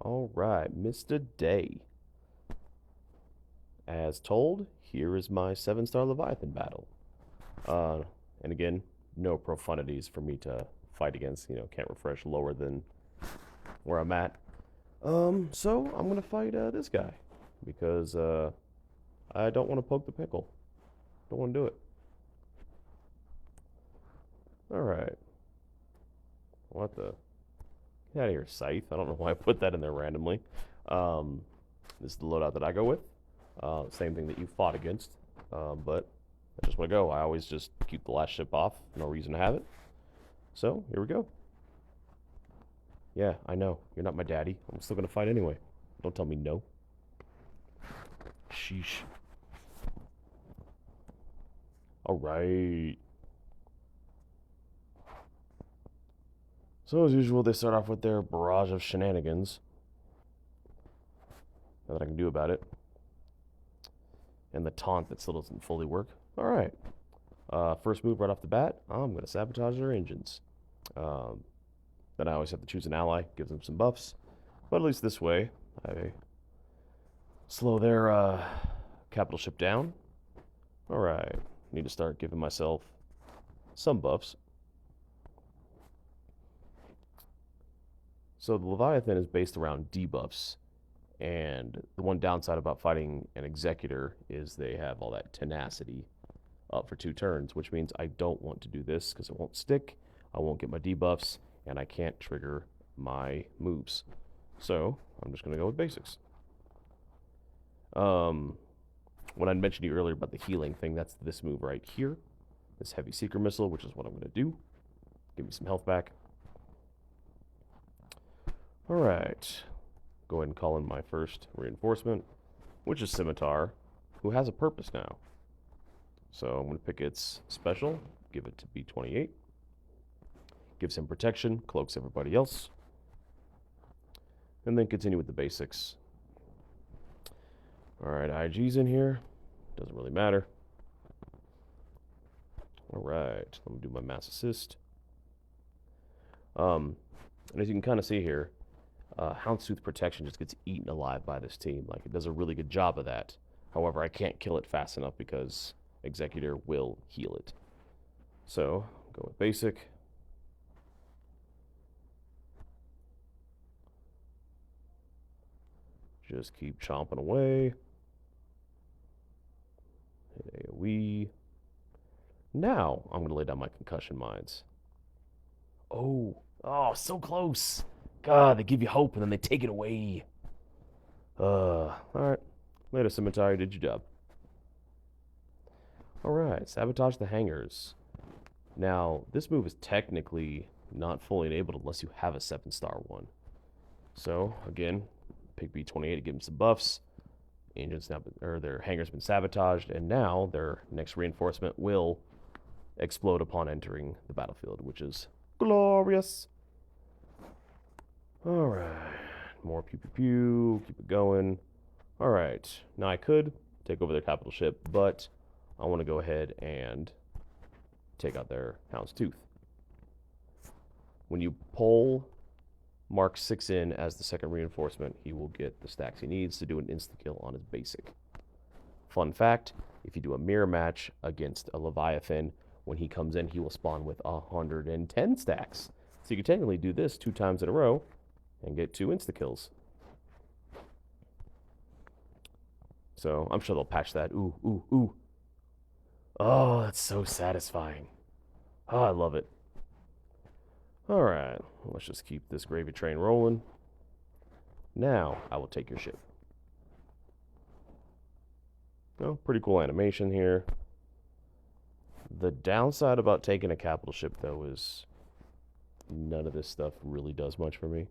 Alright, Mr. Day. As told, here is my 7-star Leviathan battle. Uh, and again, no profanities for me to fight against. Can't refresh lower than where I'm at. So I'm gonna fight this guy because I don't want to poke the pickle. Don't want to do it. All right. What the? Get out of here, Scythe. I don't know why I put that in there randomly. Um, this is the loadout that I go with. Same thing that you fought against. But I just want to go. I always just keep the last ship off. No reason to have it. So here we go. Yeah, I know. You're not my daddy. I'm still gonna fight anyway. Don't tell me no. Sheesh. Alright. So as usual, they start off with their barrage of shenanigans. Nothing I can do about it. And the taunt that still doesn't fully work. Alright. First move right off the bat, I'm going to sabotage their engines. Then I always have to choose an ally, gives them some buffs. But at least this way, I slow their capital ship down. Alright. Need to start giving myself some buffs. So the Leviathan is based around debuffs. And the one downside about fighting an Executor is they have all that tenacity up for 2 turns, which means I don't want to do this because it won't stick, I won't get my debuffs, and I can't trigger my moves. So I'm just going to go with basics. When I mentioned to you earlier about the healing thing, that's this move right here. This heavy Seeker Missile, which is what I'm going to do. Give me some health back. Alright. Go ahead and call in my first reinforcement, which is Scimitar, who has a purpose now. So I'm going to pick its special, give it to B28. Gives him protection, cloaks everybody else. And then continue with the basics. Alright, IG's in here. Doesn't really matter. Alright, let me do my mass assist. And as you can kind of see here, Houndstooth protection just gets eaten alive by this team. Like, it does a really good job of that. However, I can't kill it fast enough because Executor will heal it. So, go with basic. Just keep chomping away. Hit AoE. Now, I'm going to lay down my concussion mines. Oh, so close. God, they give you hope and then they take it away. Alright. Later, Scimitar, you did your job. Alright, sabotage the hangars. Now, this move is technically not fully enabled unless you have a 7-star one. So, again, pick B28 to give them some buffs. Engines now, or their hangar's been sabotaged, and now their next reinforcement will explode upon entering the battlefield, which is glorious. Alright, more pew pew pew, keep it going. Alright, now I could take over their capital ship, but I want to go ahead and take out their Houndstooth. When you pull Mark 6 in as the second reinforcement, he will get the stacks he needs to do an insta-kill on his basic. Fun fact, if you do a mirror match against a Leviathan, when he comes in, he will spawn with 110 stacks. So you can technically do this 2 times in a row and get 2 insta-kills. So I'm sure they'll patch that. Ooh, ooh, ooh. Oh, that's so satisfying. Oh, I love it. Alright, let's just keep this gravy train rolling. Now, I will take your ship. Oh, pretty cool animation here. The downside about taking a capital ship, though, is none of this stuff really does much for me.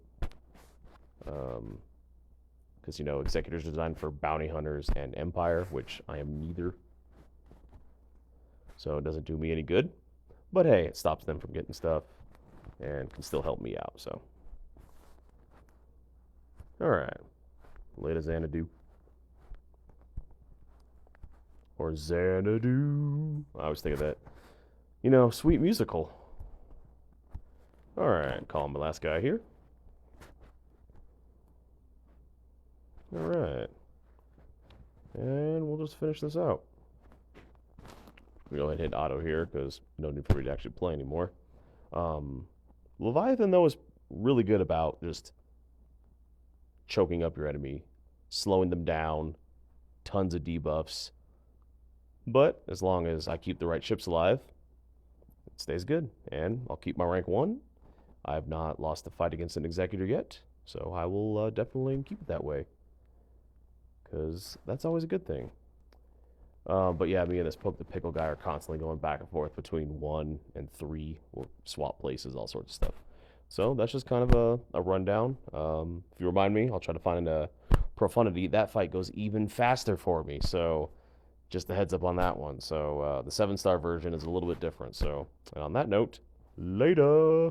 Because, Executor's designed for bounty hunters and Empire, which I am neither. So it doesn't do me any good. But hey, it stops them from getting stuff and can still help me out, so. Alright. Later, Xanadu. Or Xanadu. I always think of that. Sweet musical. Alright, call my last guy here. Alright. And we'll just finish this out. We'll go ahead and hit auto here, because no need for me to actually play anymore. Leviathan, though, is really good about just choking up your enemy, slowing them down, tons of debuffs. But as long as I keep the right ships alive, it stays good. And I'll keep my rank 1. I have not lost a fight against an Executor yet, so I will definitely keep it that way, because that's always a good thing. But yeah, me and this Poke the Pickle guy are constantly going back and forth between 1 and 3. We'll swap places, all sorts of stuff. So that's just kind of a rundown. If you remind me, I'll try to find a Profundity. That fight goes even faster for me, so just a heads up on that one. So the 7-star version is a little bit different. So on that note, later.